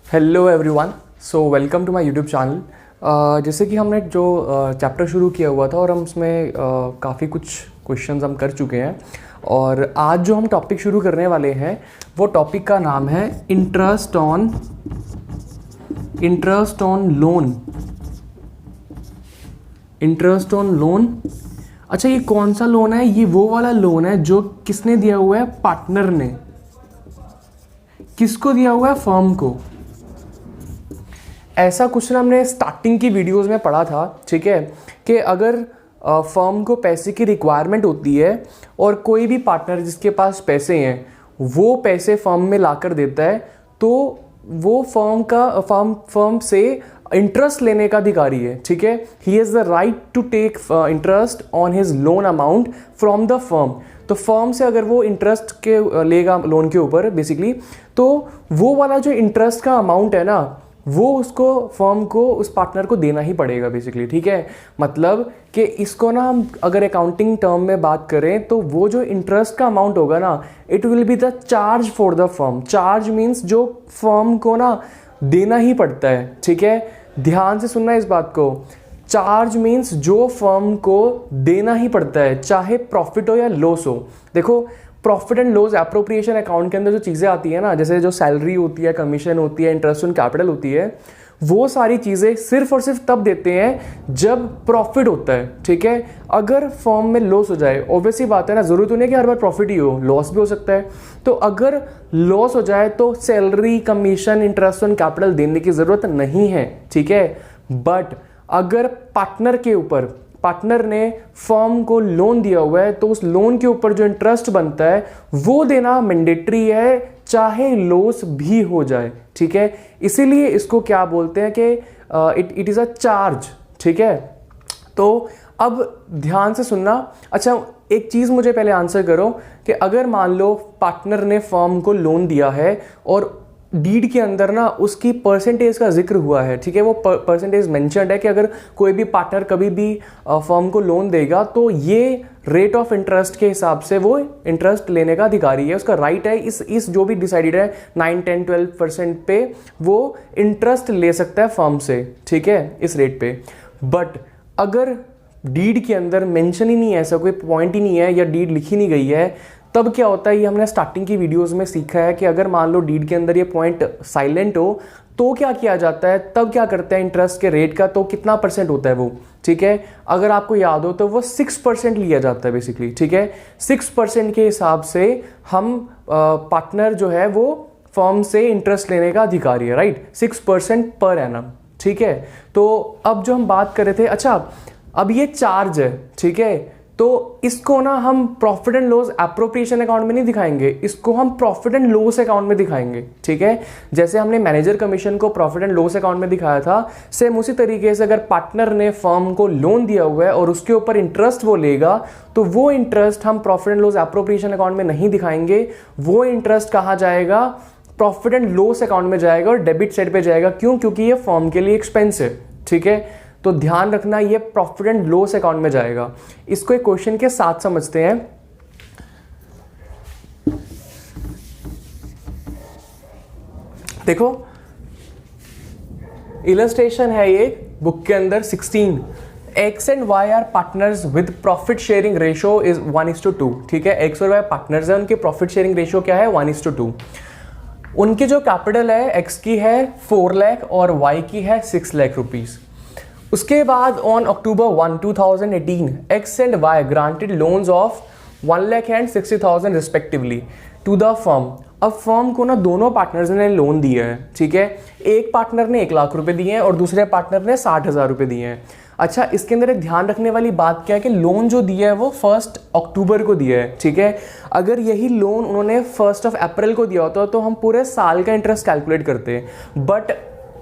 Hello everyone, so welcome to my YouTube channel. जैसे कि हमने जो चैप्टर शुरू किया हुआ था और हम उसमें काफ़ी कुछ क्वेश्चंस हम कर चुके हैं और आज जो हम टॉपिक शुरू करने वाले हैं वो टॉपिक का नाम है interest on loan. Interest on loan. अच्छा, ये कौन सा लोन है? ये वो वाला लोन है जो किसने दिया हुआ है? पार्टनर ने। किसको दिया हुआ है? फर्म को। ऐसा कुछ ना हमने स्टार्टिंग की वीडियोस में पढ़ा था, ठीक है, कि अगर फर्म को पैसे की रिक्वायरमेट होती है और कोई भी पार्टनर जिसके पास पैसे हैं वो पैसे फर्म में लाकर देता है तो वो फर्म से इंटरेस्ट लेने का अधिकारी है, ठीक है। He has the right to take interest on his loan amount from the firm. तो फर्म से अगर वो इंटरेस्ट के लेगा लोन के ऊपर बेसिकली, तो वो वाला जो इंटरेस्ट का अमाउंट है ना, वो उसको फर्म को उस पार्टनर को देना ही पड़ेगा बेसिकली, ठीक है। मतलब कि इसको ना हम अगर अकाउंटिंग टर्म में बात करें तो वो जो इंटरेस्ट का अमाउंट होगा ना, it will be the charge for the firm. Charge means जो फर्म को ना देना ही पड़ता है, ठीक है। ध्यान से सुनना इस बात को। चार्ज मीन्स जो फर्म को देना ही पड़ता है, चाहे प्रॉफिट हो या लॉस हो। देखो, profit and loss appropriation account के अंदर जो चीज़ें आती है ना, जैसे जो सैलरी होती है, कमीशन होती है, इंटरेस्ट ऑन कैपिटल होती है, वो सारी चीज़ें सिर्फ और सिर्फ तब देते हैं जब प्रॉफिट होता है, ठीक है। अगर फर्म में लॉस हो जाए, ऑब्वियसली बात है ना, ज़रूरत नहीं है कि हर बार प्रॉफिट ही हो, लॉस भी हो सकता है। तो अगर लॉस हो जाए तो salary, commission, interest on capital देने की ज़रूरत नहीं है, ठीक है। बट अगर पार्टनर ने फर्म को लोन दिया हुआ है तो उस लोन के ऊपर जो इंटरेस्ट बनता है वो देना मैंडेटरी है, चाहे लॉस भी हो जाए, ठीक है। इसीलिए इसको क्या बोलते हैं कि इट इज़ अ चार्ज, ठीक है। तो अब ध्यान से सुनना। अच्छा, एक चीज़ मुझे पहले आंसर करो कि अगर मान लो पार्टनर ने फर्म को लोन दिया है और डीड के अंदर ना उसकी परसेंटेज का जिक्र हुआ है, ठीक है, वो परसेंटेज मेंशन्ड है कि अगर कोई भी पार्टनर कभी भी फर्म को लोन देगा तो ये रेट ऑफ इंटरेस्ट के हिसाब से वो इंटरेस्ट लेने का अधिकारी है, उसका राइट है। इस जो भी डिसाइडेड है 9, 10, 12% पे वो इंटरेस्ट ले सकता है फर्म से, ठीक है, इस रेट पे। बट अगर डीड के अंदर मेंशन ही नहीं है, ऐसा कोई पॉइंट ही नहीं है या डीड लिखी नहीं गई है, तब क्या होता है, ये हमने स्टार्टिंग की वीडियोस में सीखा है कि अगर मान लो डीड के अंदर ये पॉइंट साइलेंट हो तो क्या किया जाता है, तब क्या करते हैं इंटरेस्ट के रेट का, तो कितना परसेंट होता है वो, ठीक है। अगर आपको याद हो तो वो 6% लिया जाता है बेसिकली, ठीक है। 6% के हिसाब से हम पार्टनर जो है वो फर्म से इंटरेस्ट लेने का अधिकारी है, राइट। 6% पर एनम, ठीक है। तो अब जो हम बात कर रहे थे, अच्छा अब ये चार्ज है, ठीक है, तो इसको ना हम profit and loss appropriation account में नहीं दिखाएंगे, इसको हम प्रॉफिट एंड लॉस अकाउंट में दिखाएंगे, ठीक है। जैसे हमने मैनेजर कमीशन को प्रॉफिट एंड लॉस अकाउंट में दिखाया था, सेम उसी तरीके से अगर पार्टनर ने फर्म को लोन दिया हुआ है और उसके ऊपर इंटरेस्ट वो लेगा तो वो इंटरेस्ट हम profit and loss appropriation account में नहीं दिखाएंगे। वो इंटरेस्ट कहाँ जाएगा? प्रॉफिट एंड लॉस अकाउंट में जाएगा और डेबिट साइड पे जाएगा। क्यों? क्योंकि ये फर्म के लिए एक्सपेंस है, ठीक है। तो ध्यान रखना, ये प्रॉफिट एंड लॉस अकाउंट में जाएगा। इसको एक क्वेश्चन के साथ समझते हैं। देखो, इलस्ट्रेशन है ये बुक के अंदर 16। X and Y are partners with profit sharing ratio is 1:2, ठीक है। एक्स और वाई पार्टनर्स है, उनके प्रॉफिट शेयरिंग रेशियो क्या है? 1:2। उनकी जो कैपिटल है, एक्स की है 4 लाख और वाई की है 6 लाख रुपीज। उसके बाद on October 1, 2018 X and Y granted loans of 1,60,000 respectively to the firm. अब फर्म को ना दोनों पार्टनर्स ने लोन दिया है, ठीक है। एक पार्टनर ने 1 लाख रुपए दिए हैं और दूसरे पार्टनर ने 60,000 रुपए दिए हैं। अच्छा, इसके अंदर एक ध्यान रखने वाली बात क्या है कि लोन जो दिया है वो 1 अक्टूबर को दिया है, ठीक है। अगर यही लोन उन्होंने 1 अप्रैल को दिया होता तो हम पूरे साल का इंटरेस्ट कैलकुलेट करते, बट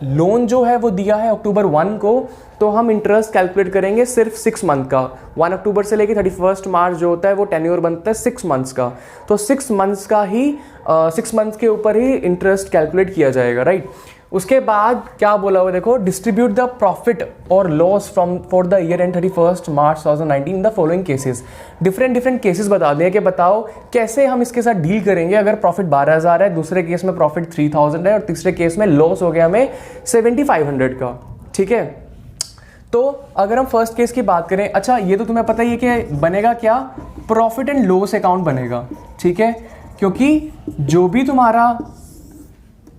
लोन जो है वो दिया है अक्टूबर 1 को, तो हम इंटरेस्ट कैलकुलेट करेंगे सिर्फ 6 मंथ का। 1 अक्टूबर से लेकर 31 मार्च जो होता है वो टेन्योर बनता है 6 मंथ्स का। तो 6 मंथ्स का ही 6 मंथ्स के ऊपर ही इंटरेस्ट कैलकुलेट किया जाएगा, राइट। उसके बाद क्या बोला हुआ देखो, डिस्ट्रीब्यूट द प्रॉफिट और loss from for the year and 31 March 2019 in the following cases. Different cases बता दें कि बताओ कैसे हम इसके साथ डील करेंगे। अगर प्रॉफिट 12,000 है, दूसरे केस में प्रॉफिट 3,000 है और तीसरे केस में लॉस हो गया हमें 7,500 का। ठीक है, तो अगर हम फर्स्ट केस की बात करें, अच्छा ये तो तुम्हें पता ही है कि बनेगा क्या, प्रॉफिट एंड लॉस अकाउंट बनेगा। ठीक है, क्योंकि जो भी तुम्हारा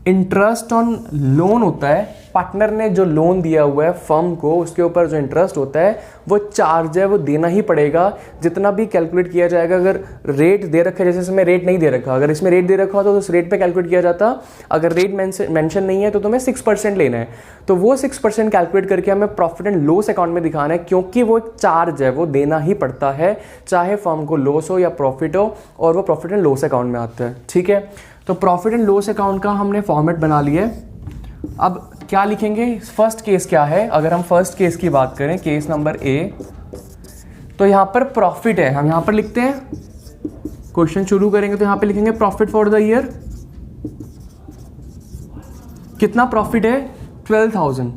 इंटरेस्ट ऑन लोन होता है, पार्टनर ने जो लोन दिया हुआ है फर्म को, उसके ऊपर जो इंटरेस्ट होता है वो चार्ज है, वो देना ही पड़ेगा। जितना भी कैलकुलेट किया जाएगा, अगर रेट दे रखा है, जैसे इसमें रेट नहीं दे रखा, अगर इसमें रेट दे रखा हो तो उस रेट पे कैलकुलेट किया जाता। अगर रेट मेंशन नहीं है तो तुम्हें 6% लेना है, तो वो 6% कैलकुलेट करके हमें प्रॉफिट एंड लॉस अकाउंट में दिखाना है, क्योंकि वो एक चार्ज है, वो देना ही पड़ता है, चाहे फर्म को लॉस हो या प्रॉफिट हो, और वो प्रॉफिट एंड लॉस अकाउंट में आता है। ठीक है, तो प्रॉफिट एंड लॉस अकाउंट का हमने फॉर्मेट बना लिया है। अब क्या लिखेंगे, फर्स्ट केस क्या है, अगर हम फर्स्ट केस की बात करें, केस नंबर ए, तो यहाँ पर प्रॉफिट है, हम यहाँ पर लिखते हैं, क्वेश्चन शुरू करेंगे तो यहाँ पे लिखेंगे प्रॉफिट फॉर द ईयर। कितना प्रॉफिट है, 12,000।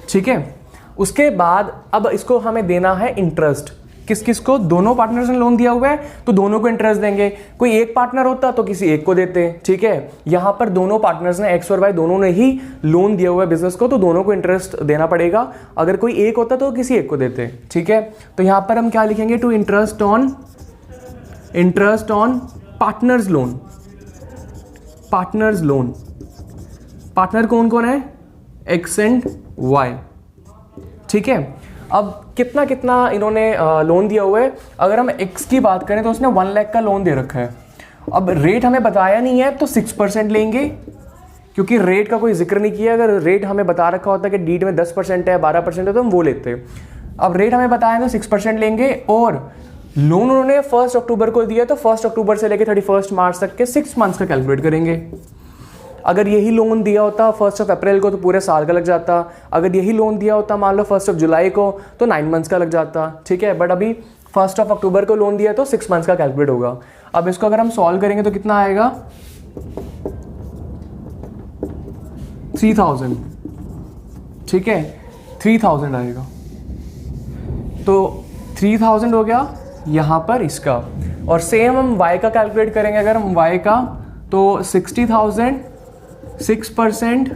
ठीक है, उसके बाद अब इसको हमें देना है इंटरेस्ट। किस किस को, दोनों पार्टनर्स ने लोन दिया हुआ है तो दोनों को इंटरेस्ट देंगे। कोई एक पार्टनर होता तो किसी एक को देते। ठीक है, यहां पर दोनों पार्टनर्स ने, एक्स और वाई दोनों ने ही लोन दिया हुआ है बिजनेस को, तो दोनों को इंटरेस्ट देना पड़ेगा। अगर कोई एक होता तो किसी एक को देते। ठीक है, तो यहां पर हम क्या लिखेंगे, to interest on partners loan. Partner कौन कौन है, एक्स एंड वाई। ठीक है, अब कितना कितना इन्होंने लोन दिया हुआ है। अगर हम एक्स की बात करें तो उसने 1 लाख का लोन दे रखा है। अब रेट हमें बताया नहीं है तो 6% लेंगे, क्योंकि रेट का कोई जिक्र नहीं किया। अगर रेट हमें बता रखा होता कि डीड में 10% है, 12% है, तो हम वो लेते। अब रेट हमें बताया तो 6% लेंगे, और लोन उन्होंने 1 अक्टूबर को दिया, तो 1 अक्टूबर से लेकर 31 मार्च तक के 6 मंथ्स का कैलकुलेट करेंगे। अगर यही लोन दिया होता 1 अप्रैल को तो पूरे साल का लग जाता। अगर यही लोन दिया होता मान लो 1 जुलाई को तो 9 मंथ्स का लग जाता। ठीक है, बट अभी 1 अक्टूबर को लोन दिया तो 6 मंथ्स का कैलकुलेट होगा। अब इसको अगर हम सॉल्व करेंगे तो कितना आएगा, 3,000। ठीक है, 3,000 आएगा, तो 3,000 हो गया यहाँ पर इसका। और सेम हम y का कैलकुलेट करेंगे, अगर हम y का, तो 60,000, 6%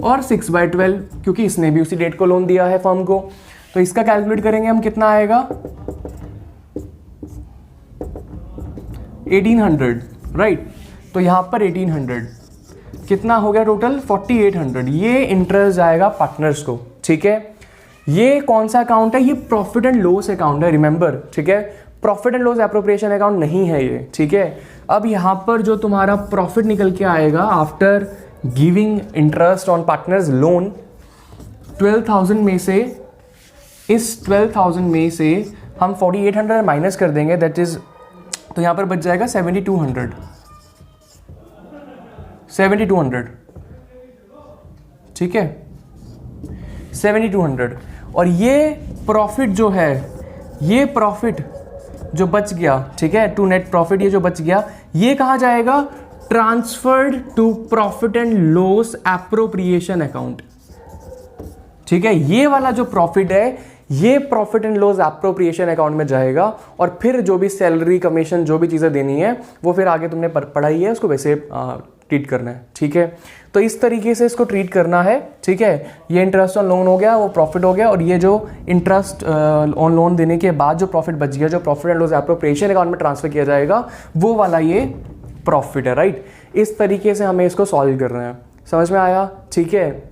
और 6/12, क्योंकि इसने भी उसी डेट को लोन दिया है फर्म को, तो इसका कैलकुलेट करेंगे हम, कितना आएगा, 1800। राइट, तो यहाँ पर 1800 कितना हो गया टोटल, 4800। ये इंटरेस्ट जाएगा पार्टनर्स को। ठीक है, ये कौन सा अकाउंट है, ये प्रॉफिट एंड लॉस अकाउंट है, रिमेंबर। ठीक है, profit and loss appropriation account नहीं है ये। ठीक है, अब यहाँ पर जो तुम्हारा प्रॉफिट निकल के आएगा after giving interest on partners loan, 12,000 में से, इस 12,000 में से हम 4800 माइनस कर देंगे, दैट इज, तो यहाँ पर बच जाएगा 7,200। ठीक है, 7,200। और ये प्रॉफिट जो है, ये प्रॉफिट जो बच गया, ठीक है, टू नेट प्रॉफिट, ये जो बच गया, ये कहाँ जाएगा, transferred to profit and loss appropriation account. ठीक है, ये वाला जो प्रॉफिट है ये profit and loss appropriation account में जाएगा, और फिर जो भी सैलरी, कमीशन, जो भी चीज़ें देनी है वो फिर आगे तुमने पढ़ाई है उसको वैसे ट्रीट करना है। ठीक है, तो इस तरीके से इसको ट्रीट करना है। ठीक है, ये इंटरेस्ट ऑन लोन हो गया, वो प्रॉफिट हो गया, और ये जो इंटरेस्ट ऑन लोन देने के बाद जो प्रॉफिट बच गया, जो profit and loss appropriation account में ट्रांसफर किया जाएगा, वो वाला ये प्रॉफिट है। राइट, इस तरीके से हमें इसको सॉल्व करना है। समझ में आया? ठीक है,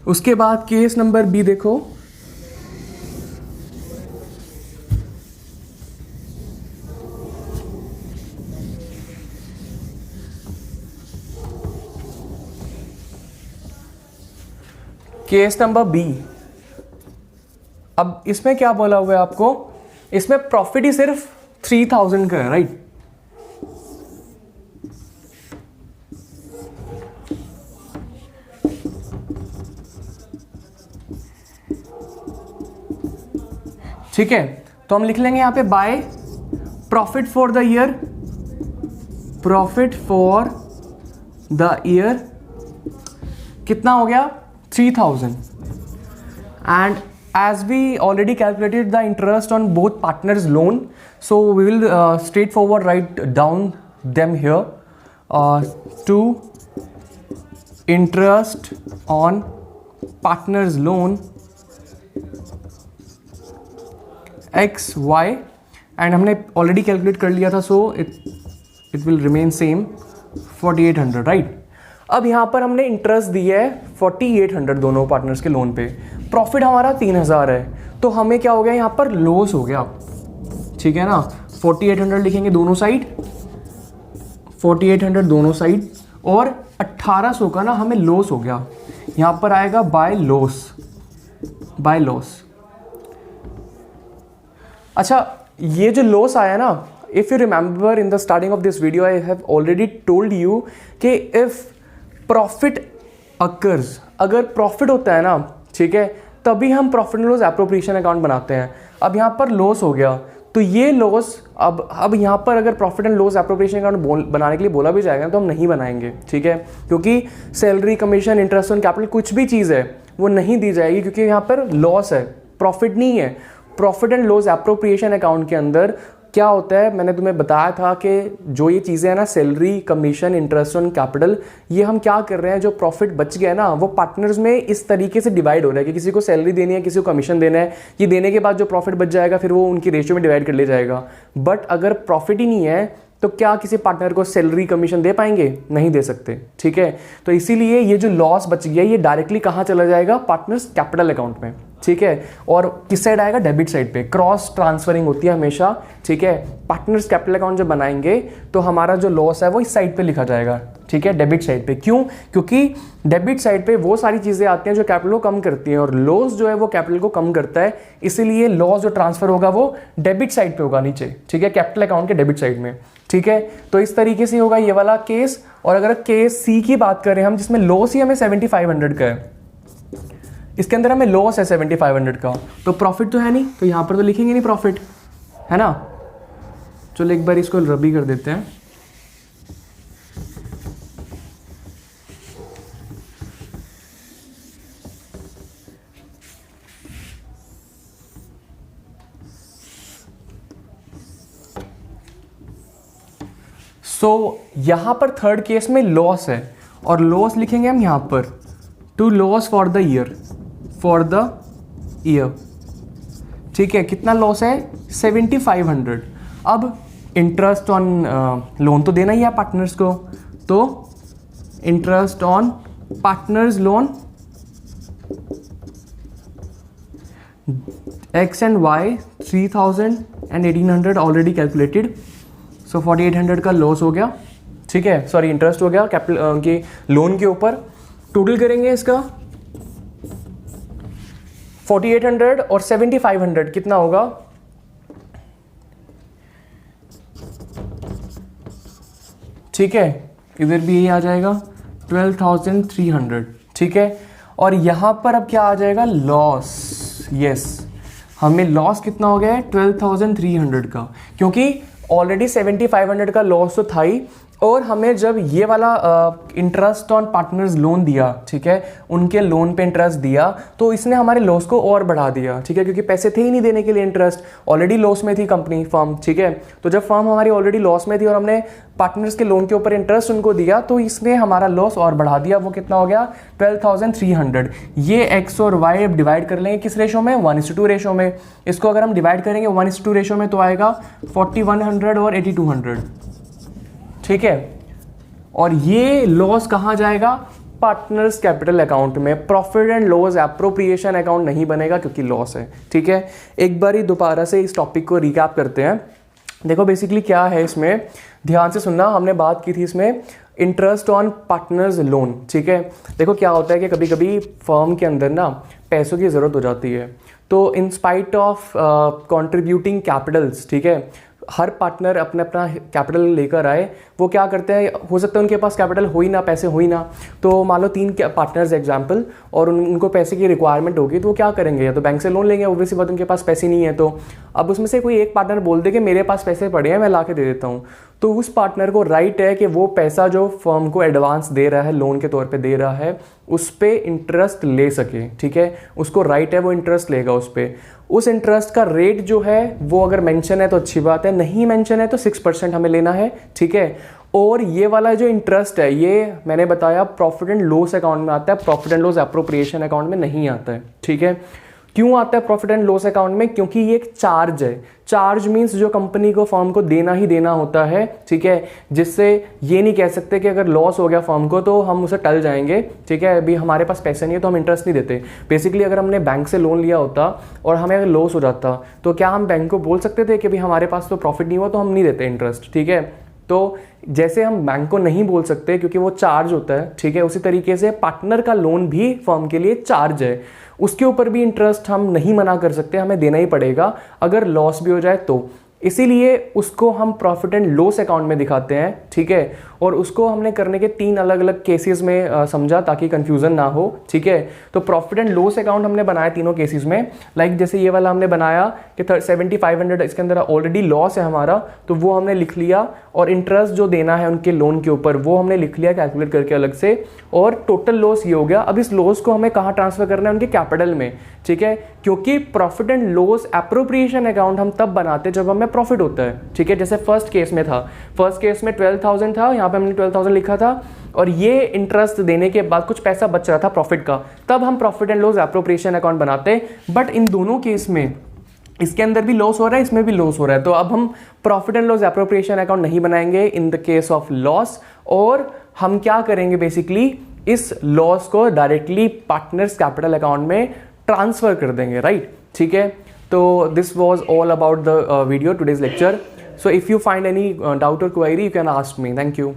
उसके बाद केस नंबर बी देखो, केस नंबर बी। अब इसमें क्या बोला हुआ है आपको, इसमें प्रॉफिट ही सिर्फ 3,000 का है। राइट, ठीक है, तो हम लिख लेंगे यहां पे by profit for the year, profit for the year कितना हो गया 3000 and as we already calculated the interest on both partners loan, so we will straightforward write down them here. To interest on partners loan x y and हमने already calculate कर लिया था, so it will remain same 4800 right. अब यहाँ पर हमने interest दिया है 4800 दोनों पार्टनर्स के लोन पे, प्रॉफिट हमारा 3000 है, तो हमें क्या हो गया यहाँ पर लॉस हो गया, ठीक है ना। 4800 लिखेंगे दोनों साइड, 4800 दोनों साइड, और 1800 का ना हमें लॉस हो गया, यहाँ पर आएगा बाय लॉस। अच्छा, ये जो लॉस आया ना, if you remember in the starting of this video I have already told you कि इफ प्रॉफिट अकर्स, अगर प्रॉफिट होता है ना, ठीक है, तभी हम profit and loss appropriation account बनाते हैं। अब यहाँ पर लॉस हो गया, तो ये लॉस अब यहाँ पर अगर profit and loss appropriation account बनाने के लिए बोला भी जाएगा तो हम नहीं बनाएंगे, ठीक है, क्योंकि salary, commission, interest on capital कुछ भी चीज़ है वो नहीं दी जाएगी, क्योंकि यहाँ पर लॉस है, प्रॉफिट नहीं है। Profit and loss appropriation account के अंदर क्या होता है, मैंने तुम्हें बताया था कि जो ये चीज़ें हैं ना, salary, commission, interest on capital, ये हम क्या कर रहे हैं, जो प्रॉफिट बच गया ना वो पार्टनर्स में इस तरीके से डिवाइड हो रहा है कि किसी को सैलरी देनी है, किसी को कमीशन देना है, ये देने के बाद जो प्रॉफिट बच जाएगा फिर वो उनकी रेशियो में डिवाइड कर लिया जाएगा। बट अगर प्रॉफिट ही नहीं है तो क्या किसी पार्टनर को सैलरी, कमीशन दे पाएंगे? नहीं दे सकते, ठीक है। तो इसीलिए ये जो लॉस बच गया ये डायरेक्टली कहाँ चला जाएगा, पार्टनर्स कैपिटल अकाउंट में, ठीक है। और किस साइड आएगा, डेबिट साइड पे, क्रॉस ट्रांसफरिंग होती है हमेशा, ठीक है। पार्टनर्स कैपिटल अकाउंट जब बनाएंगे तो हमारा जो लॉस है वो इस साइड पे लिखा जाएगा, ठीक है, डेबिट साइड पे। क्यों? क्योंकि डेबिट साइड पे वो सारी चीजें आती हैं जो कैपिटल को कम करती हैं, और लॉस जो है वो कैपिटल को कम करता है, इसीलिए लॉस जो ट्रांसफर होगा वो डेबिट साइड पे होगा नीचे, ठीक है, कैपिटल अकाउंट के डेबिट साइड में, ठीक है। तो इस तरीके से होगा ये वाला केस। और अगर केस सी की बात करें हम, जिसमें लॉस ही हमें 7500 का है, इसके अंदर हमें लॉस है 7500 का, तो प्रॉफिट तो है नहीं, तो यहां पर तो लिखेंगे नहीं प्रॉफिट, है ना। चलो एक बार इसको रबी कर देते हैं। सो यहां पर थर्ड केस में लॉस है, और लॉस लिखेंगे हम यहां पर to loss for the year, ठीक है। कितना लॉस है, 7500। अब इंटरेस्ट ऑन लोन तो देना ही है पार्टनर्स को, तो interest on partners loan X and Y 3000 and 1800 already calculated, so 4800 का लॉस हो गया, ठीक है, सॉरी इंटरेस्ट हो गया कैपिटल के लोन के ऊपर। टोटल करेंगे इसका 4800 और 7500 कितना होगा, ठीक है, इधर भी यही आ जाएगा 12,300, ठीक है। और यहां पर अब क्या आ जाएगा, लॉस, यस, हमें लॉस कितना हो गया है 12,300 का, क्योंकि ऑलरेडी 7500 का लॉस तो था ही, और हमें जब ये वाला इंटरेस्ट ऑन पार्टनर्स लोन दिया, ठीक है, उनके लोन पे इंटरेस्ट दिया, तो इसने हमारे लॉस को और बढ़ा दिया, ठीक है, क्योंकि पैसे थे ही नहीं देने के लिए, इंटरेस्ट ऑलरेडी लॉस में थी कंपनी, फर्म, ठीक है। तो जब फर्म हमारी ऑलरेडी लॉस में थी और हमने पार्टनर्स के लोन के ऊपर इंटरेस्ट उनको दिया, तो इसने हमारा लॉस और बढ़ा दिया। वो कितना हो गया 12,300। ये एक्स और वाई डिवाइड कर लेंगे किस रेशो में, 1:2 रेशो में। इसको अगर हम डिवाइड करेंगे 1:2 रेशो में तो आएगा 4100 और 8200, ठीक है। और ये लॉस कहाँ जाएगा, पार्टनर्स कैपिटल अकाउंट में। Profit and loss appropriation account नहीं बनेगा क्योंकि लॉस है, ठीक है। एक बार ही दोबारा से इस टॉपिक को रिकैप करते हैं। देखो बेसिकली क्या है इसमें, ध्यान से सुनना, हमने बात की थी इसमें इंटरेस्ट ऑन पार्टनर्स लोन, ठीक है। देखो क्या होता है कि कभी कभी फर्म के अंदर ना पैसों की ज़रूरत हो जाती है, तो in spite of contributing Capitals, ठीक है, हर पार्टनर अपना अपना कैपिटल लेकर आए। वो क्या करते हैं, हो सकता है उनके पास कैपिटल हो ही ना, पैसे हो ही ना, तो मान लो 3 पार्टनर्स एग्जाम्पल, और उनको पैसे की रिक्वायरमेंट होगी, तो वो क्या करेंगे, या तो बैंक से लोन लेंगे, ऑब्वियसली बात उनके पास पैसे नहीं है। तो अब उसमें से कोई एक पार्टनर बोल दे कि मेरे पास पैसे पड़े हैं, मैं ला के दे देता हूँ, तो उस पार्टनर को राइट है कि वो पैसा जो फर्म को एडवांस दे रहा है, लोन के तौर पे दे रहा है, उस पर इंटरेस्ट ले सके। ठीक है, उसको राइट है, वो इंटरेस्ट लेगा उस पर। उस इंटरेस्ट का रेट जो है वो अगर मेंशन है तो अच्छी बात है, नहीं मेंशन है तो 6% हमें लेना है। ठीक है, और ये वाला जो इंटरेस्ट है, ये मैंने बताया प्रॉफिट एंड लॉस अकाउंट में आता है, profit and loss appropriation account में नहीं आता है। ठीक है, क्यों आता है प्रॉफिट एंड लॉस अकाउंट में? क्योंकि ये एक चार्ज है। चार्ज मींस जो कंपनी को फर्म को देना ही देना होता है। ठीक है, जिससे ये नहीं कह सकते कि अगर लॉस हो गया फर्म को तो हम उसे टल जाएंगे। ठीक है, अभी हमारे पास पैसे नहीं है तो हम इंटरेस्ट नहीं देते। बेसिकली अगर हमने बैंक से लोन लिया होता और हमें अगर लॉस हो जाता तो क्या हम बैंक को बोल सकते थे कि भाई हमारे पास तो प्रॉफिट नहीं हुआ तो हम नहीं देते इंटरेस्ट? ठीक है, तो जैसे हम बैंक को नहीं बोल सकते क्योंकि वो चार्ज होता है। ठीक है, उसी तरीके से पार्टनर का लोन भी फर्म के लिए चार्ज है, उसके ऊपर भी इंटरेस्ट हम नहीं मना कर सकते, हमें देना ही पड़ेगा अगर लॉस भी हो जाए तो। इसीलिए उसको हम प्रॉफिट एंड लॉस अकाउंट में दिखाते हैं। ठीक है, और उसको हमने करने के 3 अलग अलग केसेस में समझा ताकि कंफ्यूजन ना हो। ठीक है, तो प्रॉफिट एंड लॉस अकाउंट हमने बनाया तीनों केसेस में। लाइक जैसे ये वाला हमने बनाया कि 7500 इसके अंदर ऑलरेडी लॉस है हमारा, तो वो हमने लिख लिया, और इंटरेस्ट जो देना है उनके लोन के ऊपर वो हमने लिख लिया कैलकुलेट करके अलग से, और टोटल लॉस ये हो गया। अब इस लॉस को हमें कहाँ ट्रांसफर करना है? उनके कैपिटल में। ठीक है, क्योंकि profit and loss appropriation account हम तब बनाते जब हमें प्रॉफिट होता है। ठीक है, जैसे फर्स्ट केस में था, फर्स्ट केस में 12,000 था, यहाँ पे हमने 12,000 लिखा था, और ये इंटरेस्ट देने के बाद कुछ पैसा बच रहा था प्रॉफिट का, तब हम profit and loss appropriation account बनाते। बट इन दोनों केस में इसके अंदर भी लॉस हो रहा है, इसमें भी लॉस हो रहा है, तो अब हम profit and loss appropriation account नहीं बनाएंगे in the case of loss, और हम क्या करेंगे बेसिकली इस लॉस को डायरेक्टली पार्टनर्स कैपिटल अकाउंट में ट्रांसफर कर देंगे। राइट, ठीक है, तो this was all about the video today's lecture. So if you find any doubt or query, you can ask me. Thank you.